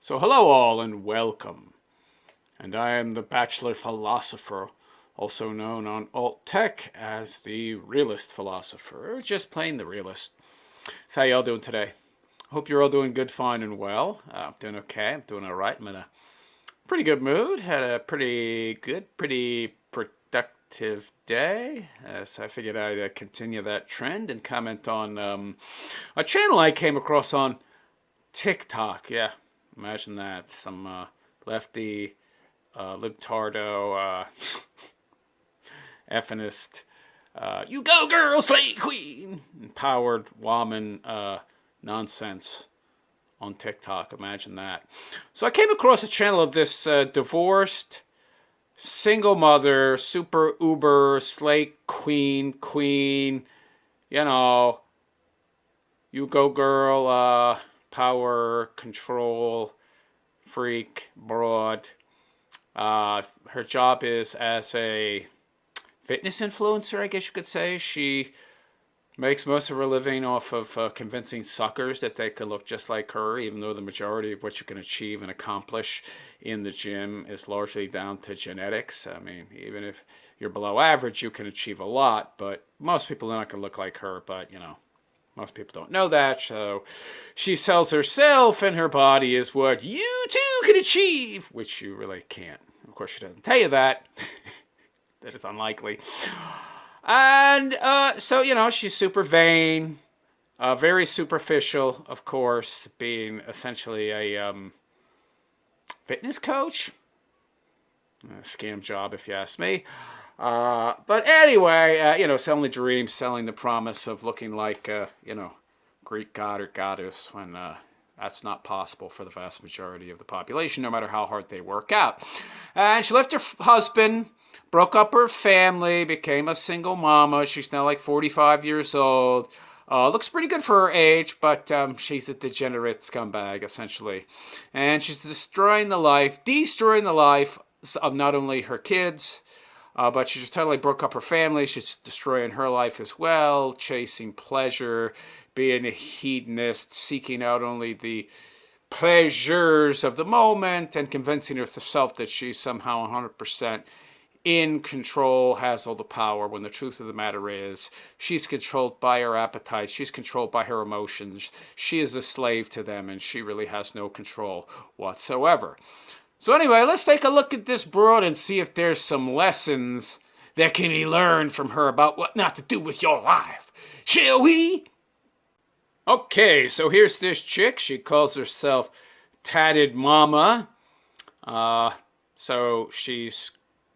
So hello all and welcome. And I am the Bachelor Philosopher, also known on Alt Tech as the Realist Philosopher, or just plain the Realist. So how y'all doing today? Hope you're all doing good, fine, and well. I'm doing okay. I'm doing all right. I'm in a pretty good mood. Had a pretty good, pretty productive day. So I figured I'd continue that trend and comment on a channel I came across on TikTok. Yeah, imagine that. Some lefty, libtardo, effinist, you go girl, slay queen, empowered woman nonsense on TikTok. Imagine that. So I came across a channel of this divorced single mother, super uber slay queen, you know, you go girl, power, control, freak, broad. Her job is as a fitness influencer, I guess you could say. She makes most of her living off of convincing suckers that they could look just like her, even though the majority of what you can achieve and accomplish in the gym is largely down to genetics. I mean, even if you're below average, you can achieve a lot, but most people are not going to look like her, but you know. Most people don't know that, so she sells herself and her body is what you too can achieve, which you really can't. Of course, she doesn't tell you that. That is unlikely. And so, you know, she's super vain, very superficial, of course, being essentially a fitness coach. A scam job, if you ask me. But anyway, you know, selling the dream, selling the promise of looking like, you know, Greek god or goddess when that's not possible for the vast majority of the population, no matter how hard they work out. And she left her husband, broke up her family, became a single mama. She's now like 45 years old. Looks pretty good for her age, but she's a degenerate scumbag, essentially. And she's destroying the life of not only her kids, but she just totally broke up her family. She's destroying her life as well, chasing pleasure, being a hedonist, seeking out only the pleasures of the moment, and convincing herself that she's somehow 100% in control, has all the power, when the truth of the matter is she's controlled by her appetites, she's controlled by her emotions, she is a slave to them, and she really has no control whatsoever. So anyway, let's take a look at this broad and see if there's some lessons that can be learned from her about what not to do with your life. Shall we? Okay, so here's this chick. She calls herself Tatted Mama. So she's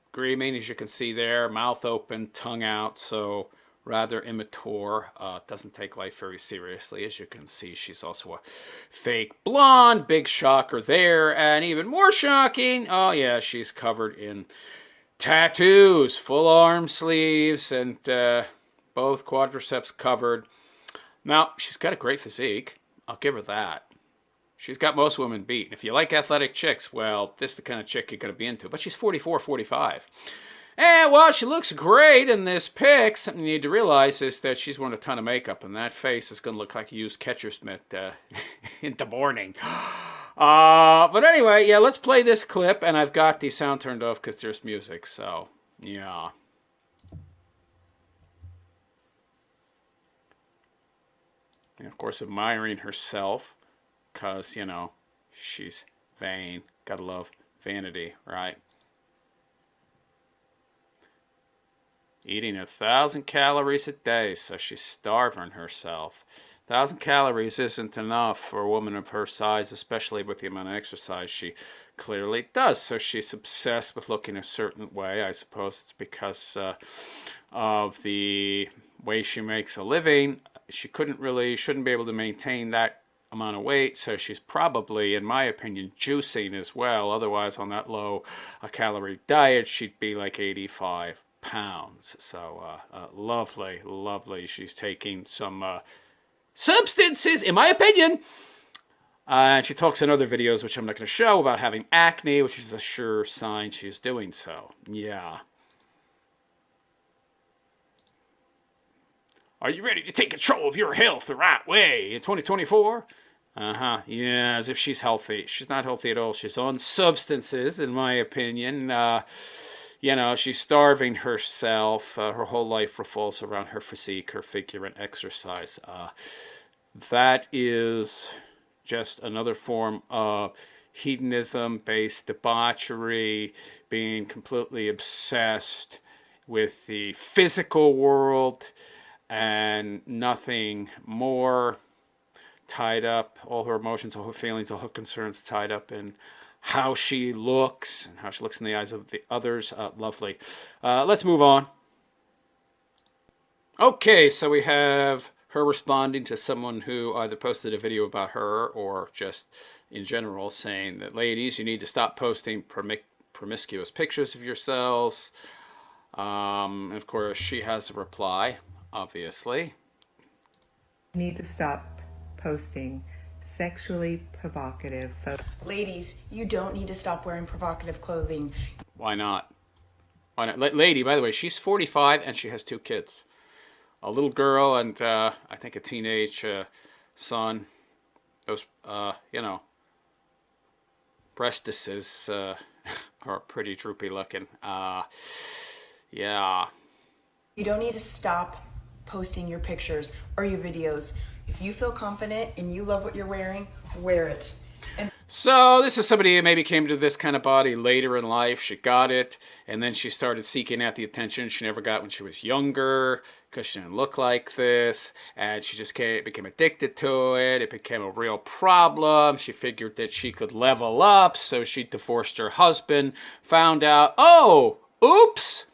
screaming, as you can see there, mouth open, tongue out, so rather immature. Doesn't take life very seriously. As you can see, she's also a fake blonde. Big shocker there. And even more shocking, oh yeah, she's covered in tattoos, full arm sleeves, and both quadriceps covered. Now, she's got a great physique. I'll give her that. She's got most women beat. If you like athletic chicks, well, this is the kind of chick you're going to be into. But she's 44, 45. And while she looks great in this pic, something you need to realize is that she's wearing a ton of makeup, and that face is going to look like a used catcher's mitt in the morning. But anyway, yeah, let's play this clip, and I've got the sound turned off because there's music, so yeah. And of course, admiring herself because, you know, she's vain. Gotta love vanity, right? Eating 1,000 calories a day, so she's starving herself. 1,000 calories isn't enough for a woman of her size, especially with the amount of exercise she clearly does. So she's obsessed with looking a certain way. I suppose it's because of the way she makes a living. She shouldn't be able to maintain that amount of weight, so she's probably, in my opinion, juicing as well. Otherwise, on that low a calorie diet, she'd be like 85 pounds. So lovely, lovely. She's taking some substances, in my opinion. And she talks in other videos, which I'm not going to show, about having acne, which is a sure sign she's doing so. Yeah. Are you ready to take control of your health the right way in 2024? Yeah, as if she's healthy. She's not healthy at all. She's on substances, in my opinion. She's starving herself. Her whole life revolves around her physique, her figure, and exercise. That is just another form of hedonism based debauchery, being completely obsessed with the physical world and nothing more, tied up, all her emotions, all her feelings, all her concerns tied up in how she looks and how she looks in the eyes of the others. Lovely. Let's move on. Okay, so we have her responding to someone who either posted a video about her or just in general saying that, ladies, you need to stop posting promiscuous pictures of yourselves. Of course, she has a reply, obviously. Need to stop posting sexually provocative photos. Ladies, you don't need to stop wearing provocative clothing. Why not? Why not? Lady, by the way, she's 45 and she has 2 kids. A little girl and I think a teenage son. Those, breastises are pretty droopy looking. Yeah. You don't need to stop posting your pictures or your videos. If you feel confident and you love what you're wearing, wear it. And So this is somebody who maybe came to this kind of body later in life. She got it, and then she started seeking out the attention she never got when she was younger because she didn't look like this, and she just became addicted to it. It became a real problem. She figured that she could level up, so she divorced her husband, found out, oh, oops,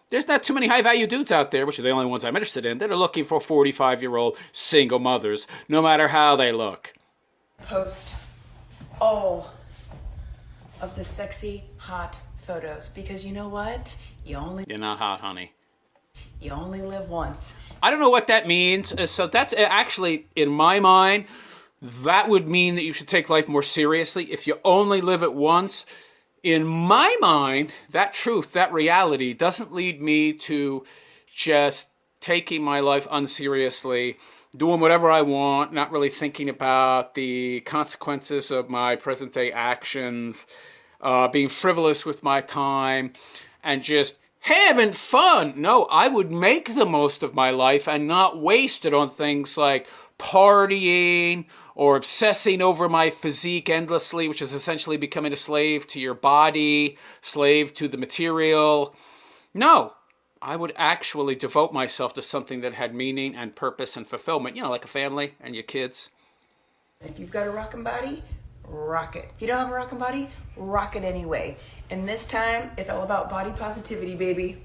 there's not too many high-value dudes out there, which are the only ones I'm interested in, that are looking for 45-year-old single mothers, no matter how they look. post all of the sexy, hot photos because you know what? You're not hot, honey. You only live once. I don't know what that means. So that's actually, in my mind, that would mean that you should take life more seriously. If you only live it once, in my mind, that truth, that reality doesn't lead me to just taking my life unseriously, doing whatever I want, not really thinking about the consequences of my present day actions, being frivolous with my time, and just having fun. No, I would make the most of my life and not waste it on things like partying or obsessing over my physique endlessly, which is essentially becoming a slave to your body, slave to the material. No, I would actually devote myself to something that had meaning and purpose and fulfillment, like a family and your kids. If you've got a rockin' body, rock it. If you don't have a rockin' body, rock it anyway. And this time, it's all about body positivity, baby.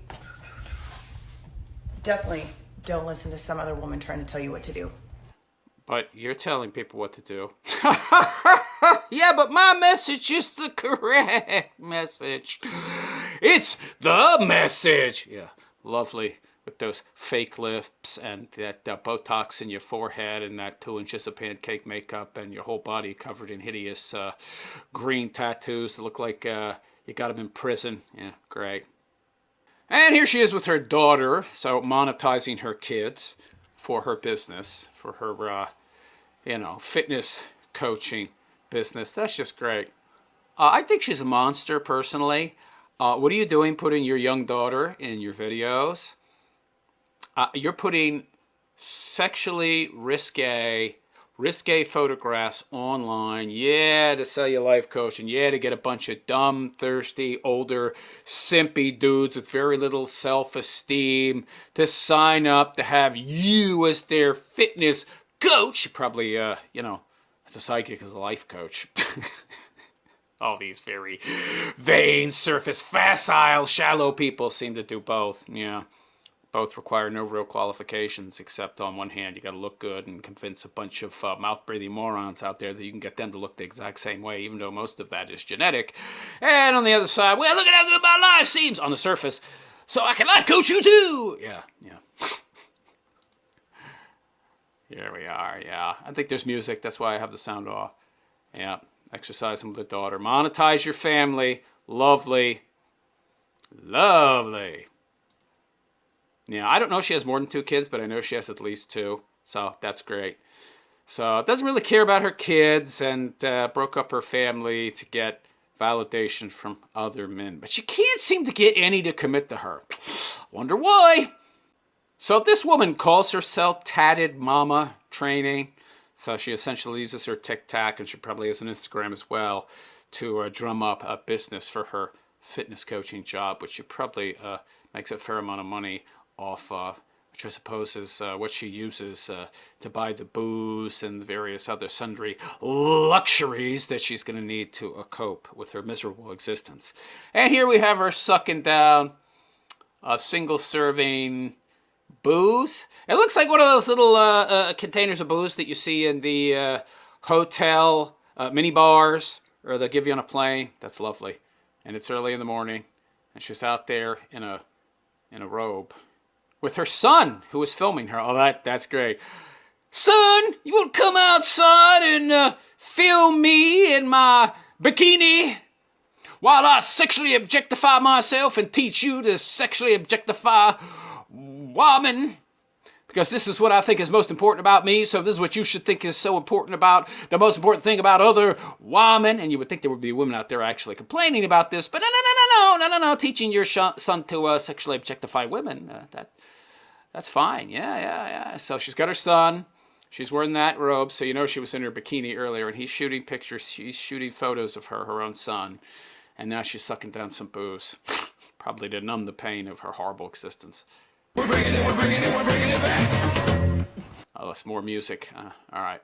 Definitely don't listen to some other woman trying to tell you what to do. But you're telling people what to do. Yeah, but my message is the correct message. It's the message. Yeah, lovely. With those fake lips and that Botox in your forehead and that 2 inches of pancake makeup and your whole body covered in hideous green tattoos that look like you got them in prison. Yeah, great. And here she is with her daughter, so monetizing her kids for her business, for her, fitness coaching business. That's just great. I think she's a monster, personally. What are you doing putting your young daughter in your videos? You're putting sexually risque photographs online, to sell your life coaching, to get a bunch of dumb, thirsty, older, simpy dudes with very little self-esteem to sign up to have you as their fitness coach. Probably, as a psychic, as a life coach. All these very vain, surface, facile, shallow people seem to do both. Yeah. Both require no real qualifications, except on one hand, you got to look good and convince a bunch of mouth-breathing morons out there that you can get them to look the exact same way, even though most of that is genetic. And on the other side, well, look at how good my life seems on the surface, so I can life coach you too. Yeah. Here we are, yeah. I think there's music, that's why I have the sound off. Yeah, exercising with the daughter. Monetize your family. Lovely. Lovely. Yeah, I don't know if she has more than 2 kids, but I know she has at least 2. So that's great. So doesn't really care about her kids and broke up her family to get validation from other men. But she can't seem to get any to commit to her. Wonder why. So this woman calls herself Tatted Mama Training. So she essentially uses her TikTok, and she probably has an Instagram as well, to drum up a business for her fitness coaching job, which she probably makes a fair amount of money off, which I suppose is what she uses to buy the booze and the various other sundry luxuries that she's going to need to cope with her miserable existence. And here we have her sucking down a single serving booze. It looks like one of those little containers of booze that you see in the hotel mini bars, or they'll give you on a plane. That's lovely. And it's early in the morning, and she's out there in a robe with her son, who is filming her. Oh, that's great. Son, you want to come outside and film me in my bikini while I sexually objectify myself and teach you to sexually objectify women? Because this is what I think is most important about me, so this is what you should think is so important about the most important thing about other women. And you would think there would be women out there actually complaining about this, but no, teaching your son to sexually objectify women, that's fine. Yeah. So she's got her son. She's wearing that robe, so you know she was in her bikini earlier, and he's shooting pictures. She's shooting photos of her own son, and now she's sucking down some booze, probably to numb the pain of her horrible existence. We're bringing it back. Oh, that's more music. All right.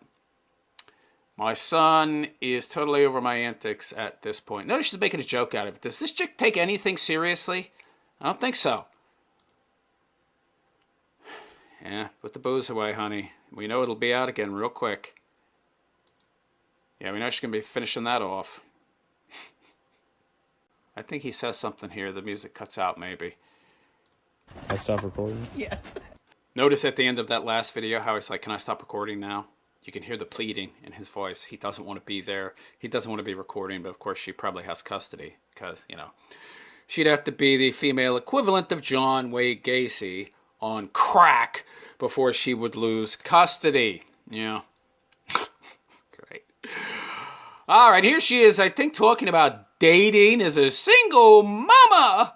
My son is totally over my antics at this point. Notice she's making a joke out of it. Does this chick take anything seriously? I don't think so. Yeah, put the booze away, honey. We know it'll be out again real quick. Yeah, we know she's going to be finishing that off. I think he says something here. The music cuts out, maybe. I stop recording? Yes. Notice at the end of that last video how he's like, can I stop recording now? You can hear the pleading in his voice. He doesn't want to be there. He doesn't want to be recording, but of course she probably has custody because, you know, she'd have to be the female equivalent of John Wayne Gacy on crack before she would lose custody. Yeah. Great. All right, here she is, I think, talking about dating as a single mama.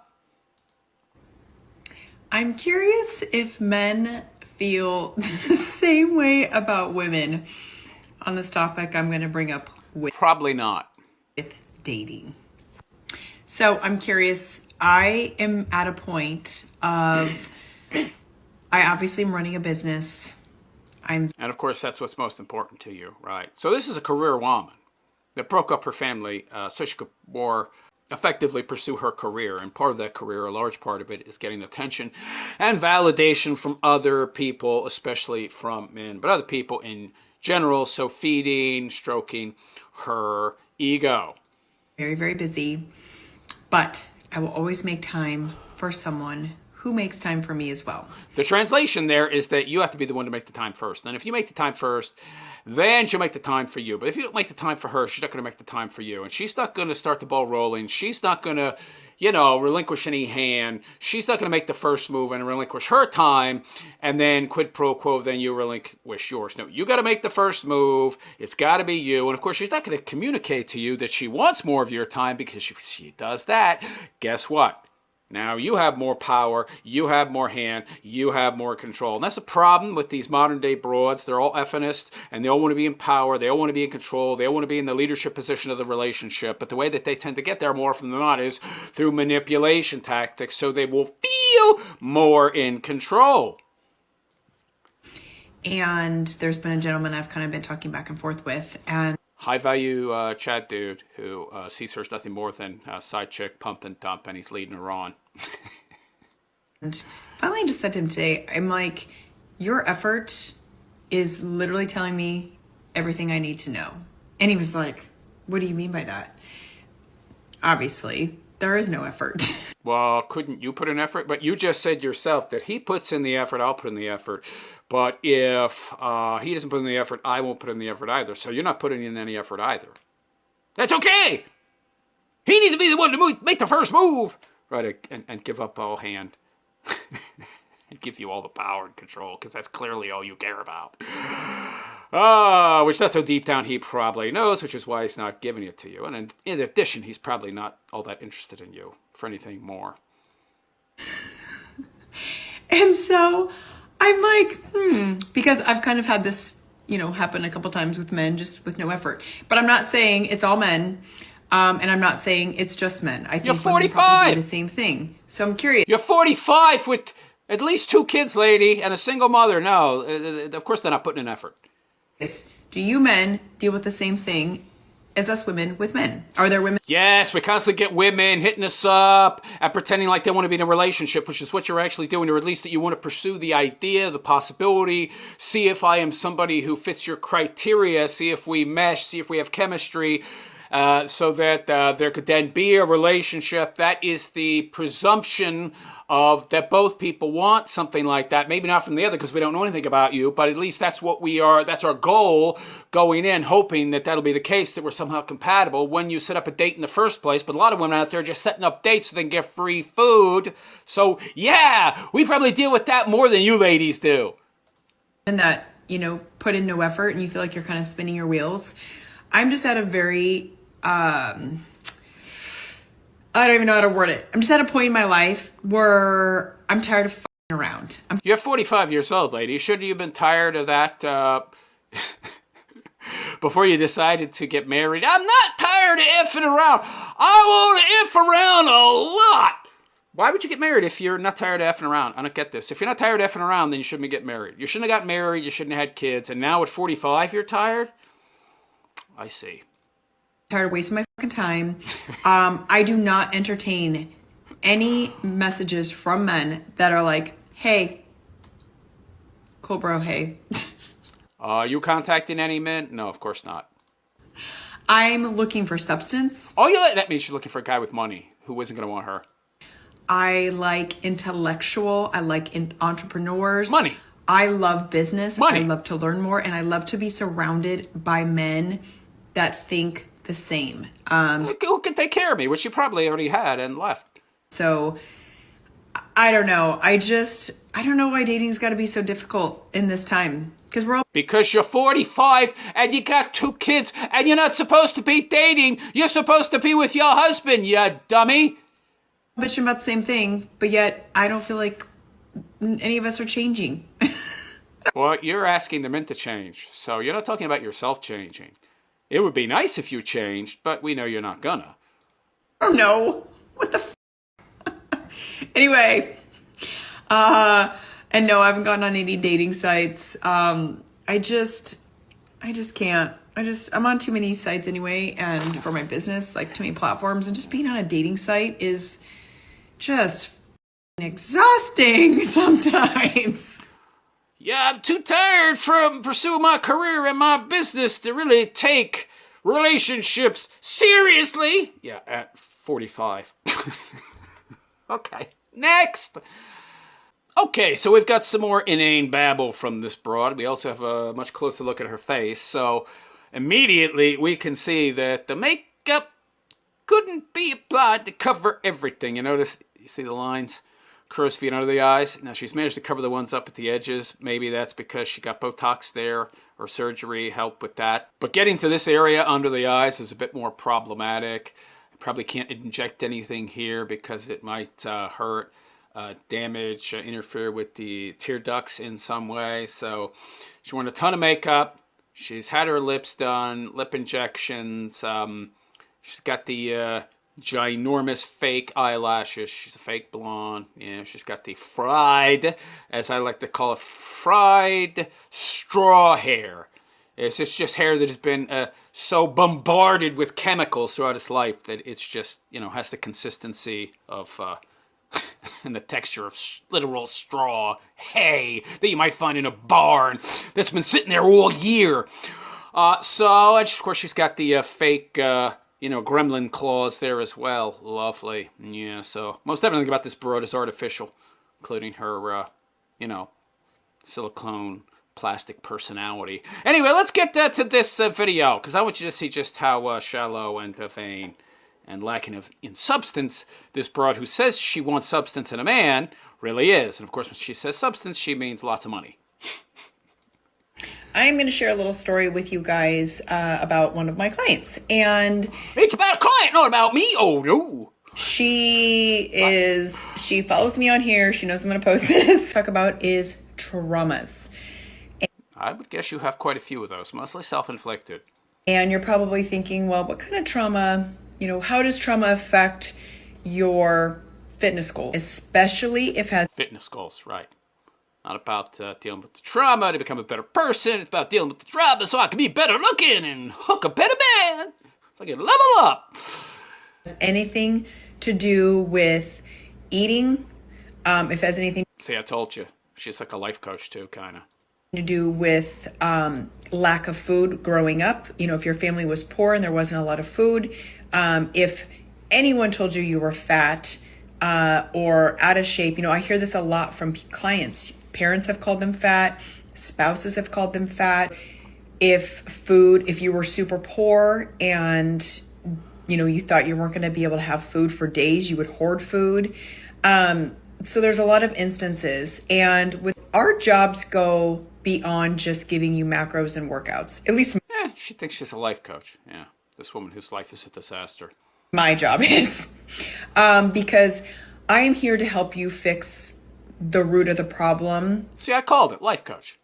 I'm curious if men feel the same way about women on this topic I'm going to bring up with Probably not. dating. So I'm curious. I am at a point of, I obviously am running a business. And of course, that's what's most important to you, right? So this is a career woman that broke up her family so she could more effectively pursue her career. And part of that career, a large part of it, is getting attention and validation from other people, especially from men, but other people in general. So feeding, stroking her ego. Very, very busy, but I will always make time for someone who makes time for me as well. The translation there is that you have to be the one to make the time first. And if you make the time first, then she'll make the time for you. But if you don't make the time for her, she's not going to make the time for you. And she's not going to start the ball rolling. She's not going to, relinquish any hand. She's not going to make the first move and relinquish her time. And then quid pro quo, then you relinquish yours. No, you got to make the first move. It's got to be you. And of course, she's not going to communicate to you that she wants more of your time, because if she does that, guess what? Now you have more power, you have more hand, you have more control. And that's the problem with these modern day broads. They're all effeminists, and they all want to be in power, they all want to be in control, they all want to be in the leadership position of the relationship. But the way that they tend to get there more often than not is through manipulation tactics, so they will feel more in control. And there's been a gentleman I've kind of been talking back and forth with, and high-value Chad dude who sees her as nothing more than a side chick, pump and dump, and he's leading her on. and finally I just said to him today, I'm like, your effort is literally telling me everything I need to know. And he was like, what do you mean by that? Obviously, there is no effort. Well, couldn't you put in effort? But you just said yourself that he puts in the effort, I'll put in the effort. But if he doesn't put in the effort, I won't put in the effort either. So you're not putting in any effort either. That's okay. He needs to be the one to make the first move. Right, and give up all hand. And give you all the power and control, because that's clearly all you care about. Which not so deep down he probably knows, which is why he's not giving it to you. And in addition, he's probably not all that interested in you for anything more. And so I'm like, because I've kind of had this, happen a couple times with men just with no effort. But I'm not saying it's all men. And I'm not saying it's just men. I think You're women 45. probably do the same thing. So I'm curious. You're 45 with at least 2 kids, lady, and a single mother. No, of course they're not putting in effort. Do you men deal with the same thing as us women with men? Are there women? Yes, we constantly get women hitting us up and pretending like they want to be in a relationship, which is what you're actually doing, or at least that you want to pursue the idea, the possibility, see if I am somebody who fits your criteria, see if we mesh, see if we have chemistry, so that there could then be a relationship. That is the presumption of that both people want something like that. Maybe not from the other because we don't know anything about you, but at least that's what we are. That's our goal going in, hoping that that'll be the case, that we're somehow compatible when you set up a date in the first place. But a lot of women out there are just setting up dates so they can get free food. So yeah, we probably deal with that more than you ladies do. And that, put in no effort and you feel like you're kind of spinning your wheels. I'm just at a very, I don't even know how to word it. I'm just at a point in my life where I'm tired of f***ing around. You're 45 years old, lady. Shouldn't you have been tired of that before you decided to get married? I'm not tired of effing around. I want to F around a lot. Why would you get married if you're not tired of effing around? I don't get this. If you're not tired of effing around, then you shouldn't be getting married. You shouldn't have got married. You shouldn't have had kids. And now at 45, you're tired? I see. Tired of wasting my fucking time. I do not entertain any messages from men that are like, hey, cool bro, hey. You contacting any men? No, of course not. I'm looking for substance. Oh, that means you're looking for a guy with money who isn't going to want her. I like intellectual. I like entrepreneurs. Money. I love business. Money. I love to learn more. And I love to be surrounded by men that think the same. Who can take care of me, which you probably already had and left. So, I don't know. I don't know why dating's got to be so difficult in this time. Because you're 45 and you got 2 kids and you're not supposed to be dating. You're supposed to be with your husband, you dummy. Bitching about the same thing, but yet I don't feel like any of us are changing. Well, you're asking the men to change, so you're not talking about yourself changing. It would be nice if you changed, but we know you're not gonna. No. What the Anyway. And no, I haven't gotten on any dating sites. I just can't. I'm on too many sites anyway, and for my business, like too many platforms, and just being on a dating site is just exhausting sometimes. Yeah, I'm too tired from pursuing my career and my business to really take relationships seriously. Yeah, at 45. Okay, next. Okay, so we've got some more inane babble from this broad. We also have a much closer look at her face. So immediately we can see that the makeup couldn't be applied to cover everything. You notice, you see the lines? Crow's feet under the eyes. Now she's managed to cover the ones up at the edges. Maybe that's because she got Botox there or surgery helped with that. But getting to this area under the eyes is a bit more problematic. I probably can't inject anything here because it might hurt, damage, interfere with the tear ducts in some way. So she wore a ton of makeup. She's had her lips done, lip injections. She's got the ginormous fake eyelashes. She's a fake blonde. Yeah, she's got the fried, as I like to call it, fried straw hair. It's just hair that has been so bombarded with chemicals throughout its life that it's just, has the consistency of and the texture of literal straw hay that you might find in a barn that's been sitting there all year. So, and of course, she's got the fake gremlin claws there as well. Lovely. Yeah, so most everything about this broad is artificial, including her, silicone plastic personality. Anyway, let's get to this video, because I want you to see just how shallow and vain and lacking in substance this broad who says she wants substance in a man really is. And of course, when she says substance, she means lots of money. I'm going to share a little story with you guys about one of my clients. And It's about a client, not about me. Oh, no. she follows me on here. She knows I'm going to post this. Talk about is traumas. I would guess you have quite a few of those, mostly self-inflicted. And you're probably thinking, well, what kind of trauma, how does trauma affect your fitness goal? Especially if it has Fitness goals, right. Not about dealing with the trauma to become a better person. It's about dealing with the trauma so I can be better looking and hook a better man. So I can level up. anything to do with eating, if it has anything See, I told you. She's like a life coach too, kind of. to do with lack of food growing up, if your family was poor and there wasn't a lot of food, if anyone told you you were fat or out of shape, I hear this a lot from clients. Parents have called them fat, spouses have called them fat. If you were super poor and you thought you weren't going to be able to have food for days, you would hoard food. So there's a lot of instances, and with our jobs go beyond just giving you macros and workouts. At least She thinks she's a life coach. Yeah, this woman whose life is a disaster. my job is, because I am here to help you fix the root of the problem. See, I called it life coach.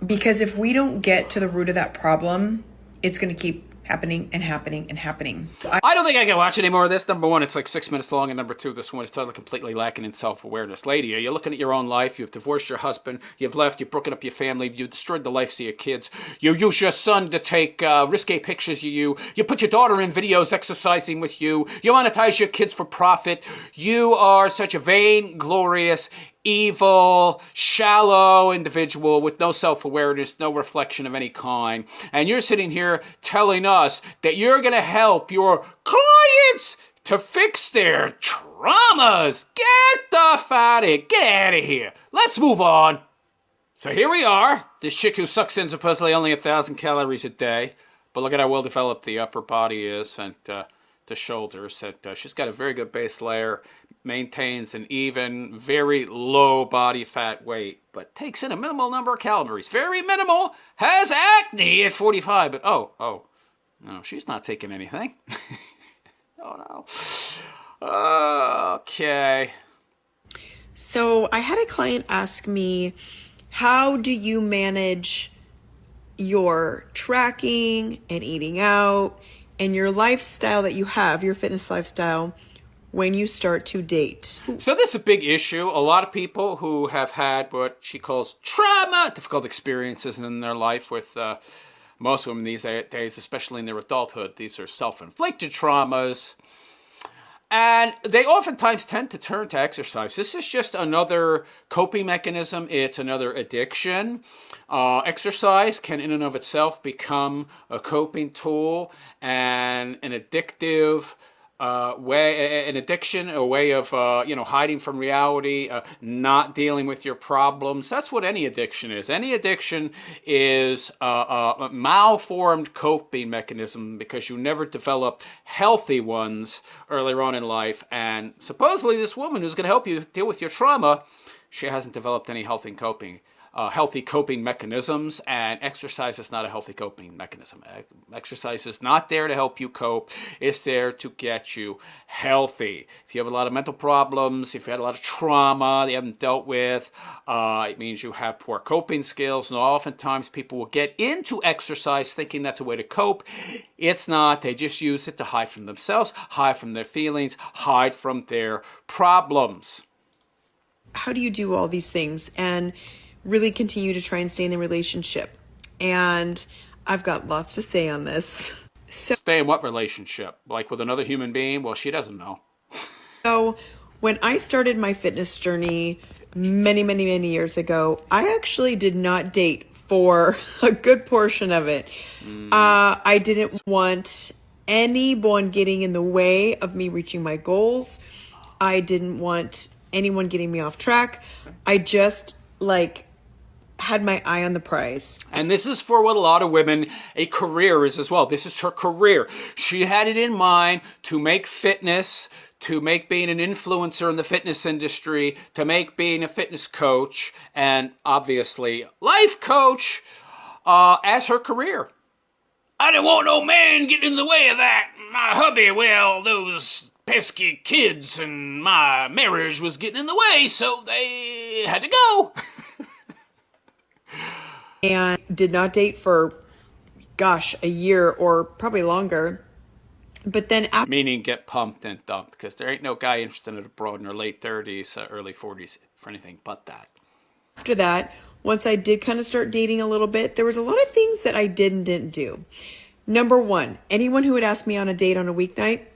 Because if we don't get to the root of that problem, it's going to keep happening and happening and happening. I don't think I can watch any more of this. Number one, it's like 6 minutes long, and number two, this one is totally completely lacking in self-awareness. Lady, you're looking at your own life. You've divorced your husband. You've left. You've broken up your family. You've destroyed the lives of your kids. You use your son to take risque pictures of you. You put your daughter in videos exercising with you. You monetize your kids for profit. You are such a vain, glorious, evil, shallow individual with no self-awareness, no reflection of any kind. And you're sitting here telling us that you're going to help your clients to fix their traumas. Get the f out of here. Get out of here. Let's move on. So here we are. This chick who sucks in supposedly only 1,000 calories a day. But look at how well developed the upper body is and the shoulders. And she's got a very good base layer. Maintains an even, very low body fat weight, but takes in a minimal number of calories. Very minimal. Has acne at 45, but no, she's not taking anything. Oh no. Okay. So I had a client ask me, how do you manage your tracking and eating out and your lifestyle that you have, your fitness lifestyle, when you start to date? So this is a big issue. A lot of people who have had what she calls trauma, difficult experiences in their life with most women these days, especially in their adulthood. These are self-inflicted traumas. And they oftentimes tend to turn to exercise. This is just another coping mechanism. It's another addiction. Exercise can in and of itself become a coping tool and an addictive way, an addiction, a way of, hiding from reality, not dealing with your problems. That's what any addiction is. Any addiction is a malformed coping mechanism because you never developed healthy ones earlier on in life. And supposedly this woman who's going to help you deal with your trauma, she hasn't developed any healthy coping mechanisms, and exercise is not a healthy coping mechanism. Exercise is not there to help you cope. It's there to get you healthy. If you have a lot of mental problems, if you had a lot of trauma that you haven't dealt with, it means you have poor coping skills, and oftentimes people will get into exercise thinking that's a way to cope. It's not. They just use it to hide from themselves, hide from their feelings, hide from their problems. How do you do all these things and really continue to try and stay in the relationship? And I've got lots to say on this. Stay in what relationship? Like with another human being? Well, she doesn't know. So when I started my fitness journey many, many, many years ago, I actually did not date for a good portion of it. I didn't want anyone getting in the way of me reaching my goals. I didn't want anyone getting me off track. I just had my eye on the prize. And this is for what a lot of women, a career is as well. This is her career. She had it in mind to make fitness, to make being an influencer in the fitness industry, to make being a fitness coach, and obviously life coach as her career. I didn't want no man getting in the way of that. My hubby, well, those pesky kids and my marriage was getting in the way, so they had to go. And did not date for, gosh, a year or probably longer. But then after Meaning get pumped and dumped, because there ain't no guy interested in a broad in her late 30s, early 40s for anything but that. that, once I did kind of start dating a little bit, there was a lot of things that I did and didn't do. Number one, anyone who would ask me on a date on a weeknight,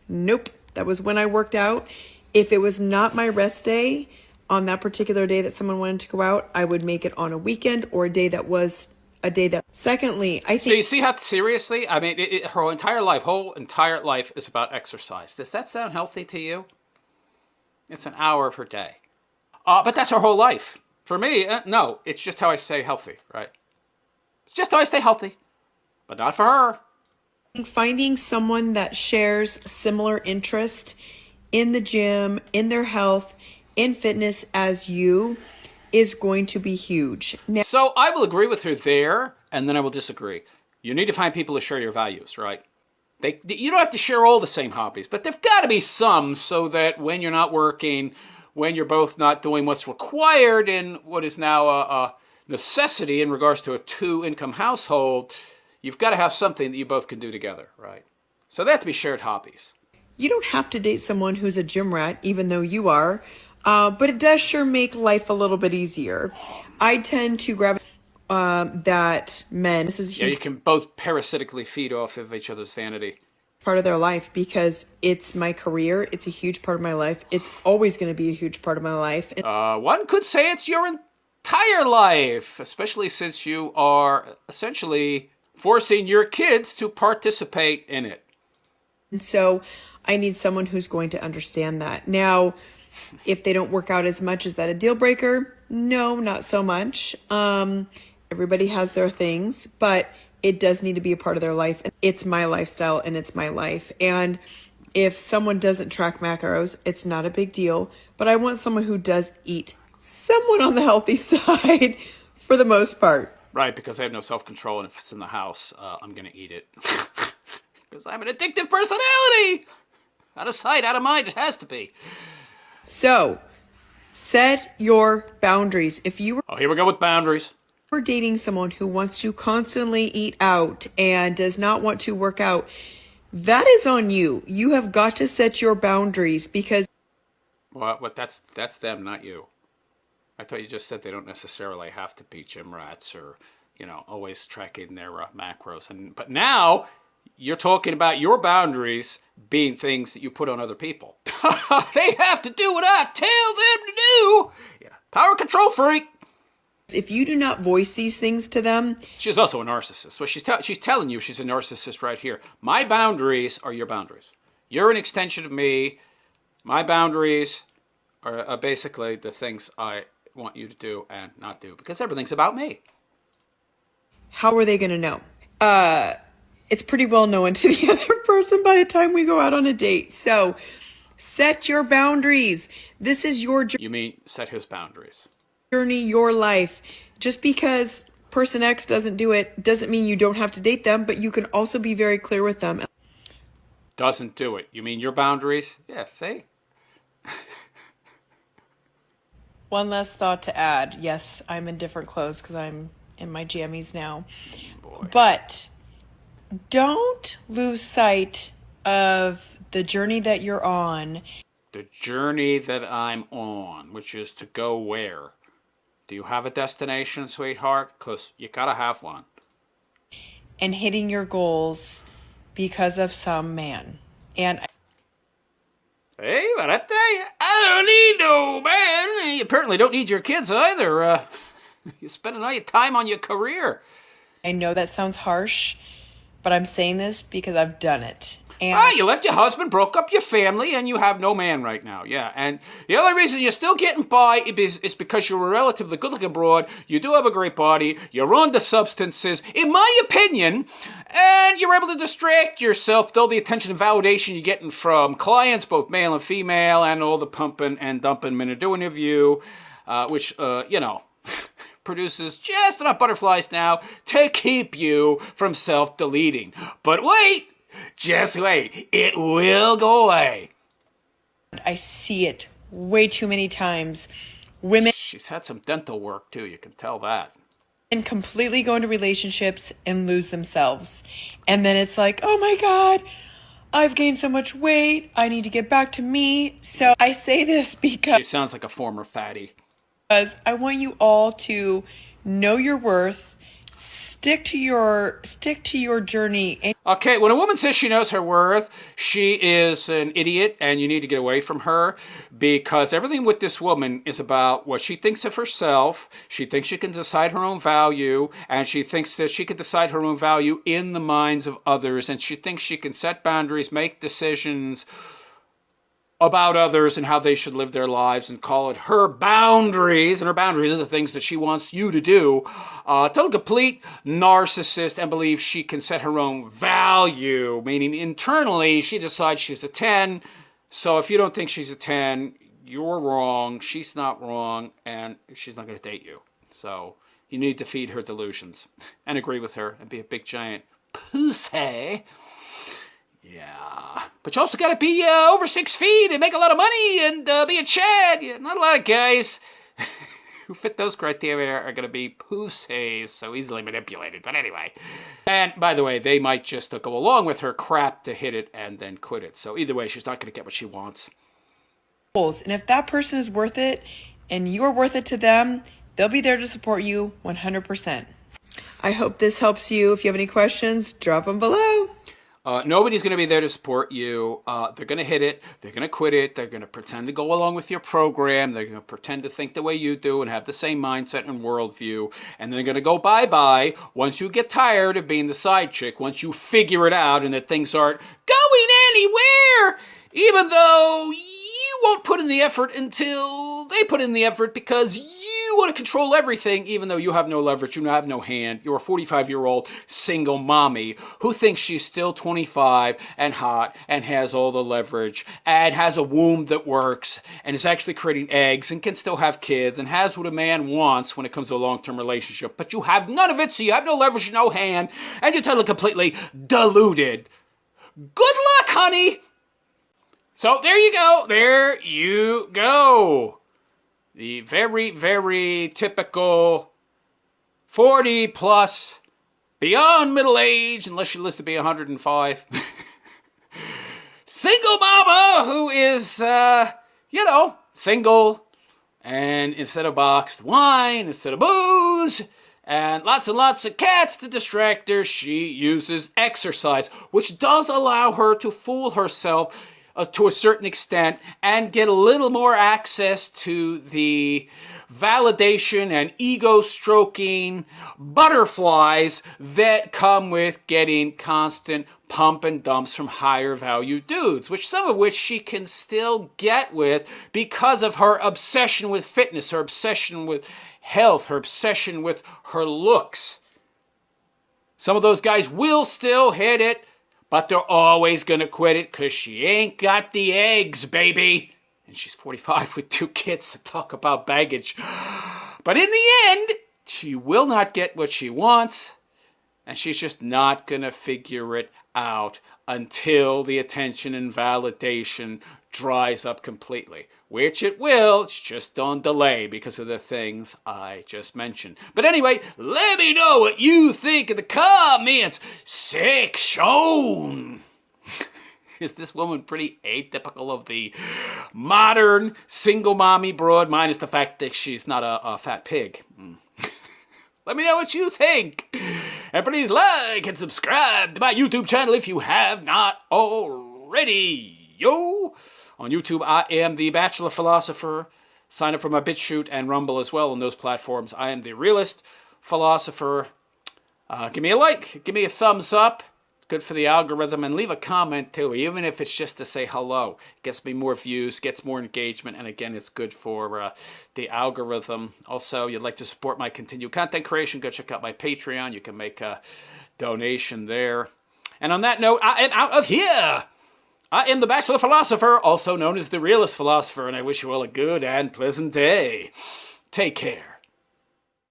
nope. That was when I worked out. If it was not my rest day on that particular day that someone wanted to go out, I would make it on a weekend or a day that was a day that. Secondly, I So think you see how seriously? I mean, her whole entire life is about exercise. Does that sound healthy to you? It's an hour of her day. But that's her whole life. For me, no. It's just how I stay healthy, right? It's just how I stay healthy. But not for her. finding someone that shares similar interest in the gym, in their health, in fitness as you is going to be huge. Now, So I will agree with her there, and then I will disagree. You need to find people who share your values, right? You don't have to share all the same hobbies, but there've got to be some so that when you're not working, when you're both not doing what's required in what is now a necessity in regards to a two-income household, you've got to have something that you both can do together, right? So they have to be shared hobbies. you don't have to date someone who's a gym rat, even though you are, but it does sure make life a little bit easier. I tend to gravitate that men, this is a Yeah, huge you can both parasitically feed off of each other's vanity. part of their life because it's my career. It's a huge part of my life. It's always going to be a huge part of my life. And One could say it's your entire life, especially since you are essentially forcing your kids to participate in it. so I need someone who's going to understand that. Now, if they don't work out as much, is that a deal breaker? No, not so much. Everybody has their things, but it does need to be a part of their life. It's my lifestyle and it's my life. And if someone doesn't track macros, it's not a big deal, but I want someone who does eat somewhat on the healthy side for the most part. Right, because I have no self-control, and if it's in the house, I'm going to eat it. Because I'm an addictive personality! Out of sight, out of mind, it has to be. So, set your boundaries. If you Oh, here we go with boundaries. were dating someone who wants to constantly eat out and does not want to work out, that is on you. You have got to set your boundaries because What? That's them, not you. I thought you just said they don't necessarily have to be gym rats or, always tracking their macros. But now you're talking about your boundaries being things that you put on other people. They have to do what I tell them to do. Yeah, power control freak. if you do not voice these things to them, She's also a narcissist. Well, she's telling you she's a narcissist right here. My boundaries are your boundaries. You're an extension of me. My boundaries are basically the things I want you to do and not do because everything's about me. how are they going to know? It's pretty well known to the other person by the time we go out on a date. So set your boundaries. This is your You mean set his boundaries. journey, your life. Just because person X doesn't do it doesn't mean you don't have to date them, but you can also be very clear with them. Doesn't do it. You mean your boundaries? Yeah, see? One last thought to add. Yes, I'm in different clothes because I'm in my jammies now. But don't lose sight of the journey that you're on. The journey that I'm on, which is to go where? Do you have a destination, sweetheart? Because you gotta have one. And hitting your goals because of some man. And Hey, but I tell you, I don't need no man. You apparently don't need your kids either. You're spending all your time on your career. I know that sounds harsh, but I'm saying this because I've done it. And Right, you left your husband, broke up your family, and you have no man right now. Yeah, and the only reason you're still getting by is because you're a relatively good-looking broad. You do have a great body. You're on the substances, in my opinion, and you're able to distract yourself, though the attention and validation you're getting from clients, both male and female, and all the pumping and dumping men are doing of you, which, produces just enough butterflies now to keep you from self-deleting. But wait! Just wait. It will go away. I see it way too many times. Women She's had some dental work, too. You can tell that. completely go into relationships and lose themselves. And then it's like, oh my God, I've gained so much weight. I need to get back to me. So I say this She because sounds like a former fatty. I want you all to know your worth, stick to your journey. And Okay, when a woman says she knows her worth, she is an idiot, and you need to get away from her, because everything with this woman is about what she thinks of herself. She thinks she can decide her own value, and she thinks that she can decide her own value in the minds of others, and she thinks she can set boundaries, make decisions about others and how they should live their lives, and call it her boundaries. And her boundaries are the things that she wants you to do. Total complete narcissist, and believes she can set her own value, meaning internally she decides she's a 10. So if you don't think she's a 10, you're wrong, she's not wrong, and she's not going to date you. So you need to feed her delusions and agree with her and be a big giant pussy. Yeah, but you also got to be over 6 feet and make a lot of money and be a Chad. Yeah, not a lot of guys who fit those criteria are going to be pussies, so easily manipulated. But anyway, and by the way, they might just go along with her crap to hit it and then quit it. So either way, she's not going to get what she wants. and if that person is worth it and you're worth it to them, they'll be there to support you 100%. I hope this helps you. If you have any questions, drop them below. Nobody's going to be there to support you. They're going to hit it. They're going to quit it. They're going to pretend to go along with your program. They're going to pretend to think the way you do and have the same mindset and worldview. And they're going to go bye-bye once you get tired of being the side chick, once you figure it out and that things aren't going anywhere, even though you won't put in the effort until they put in the effort, because you want to control everything, even though you have no leverage, you have no hand. You're a 45-year-old single mommy who thinks she's still 25 and hot and has all the leverage and has a womb that works and is actually creating eggs and can still have kids and has what a man wants when it comes to a long-term relationship. But you have none of it, so you have no leverage, no hand, and you're totally completely deluded. Good luck, honey! So there you go. There you go. The very, very typical 40 plus, beyond middle age, unless you live to be 105, single mama who is, single, and instead of boxed wine, instead of booze, and lots of cats to distract her, she uses exercise, which does allow her to fool herself to a certain extent and get a little more access to the validation and ego stroking butterflies that come with getting constant pump and dumps from higher value dudes, which some of which she can still get with because of her obsession with fitness, her obsession with health, her obsession with her looks. Some of those guys will still hit it, but they're always going to quit it because she ain't got the eggs, baby. And she's 45 with 2 kids, so talk about baggage. But in the end, she will not get what she wants, and she's just not going to figure it out until the attention and validation dries up completely. Which it will, it's just on delay because of the things I just mentioned. But anyway, let me know what you think in the comments section. Is this woman pretty atypical of the modern single mommy broad, minus the fact that she's not a fat pig? Let me know what you think. And please like and subscribe to my YouTube channel if you have not already. Yo! On YouTube, I am the Bachelor Philosopher. Sign up for my BitChute and Rumble as well on those platforms. I am the Realist Philosopher. Give me a like. Give me a thumbs up. good for the algorithm. And leave a comment too, even if it's just to say hello. It gets me more views, gets more engagement, and again, it's good for the algorithm. Also, you'd like to support my continued content creation, go check out my Patreon. You can make a donation there. And on that note, I am out of here. I am the Bachelor Philosopher, also known as the Realist Philosopher, and I wish you all a good and pleasant day. Take care.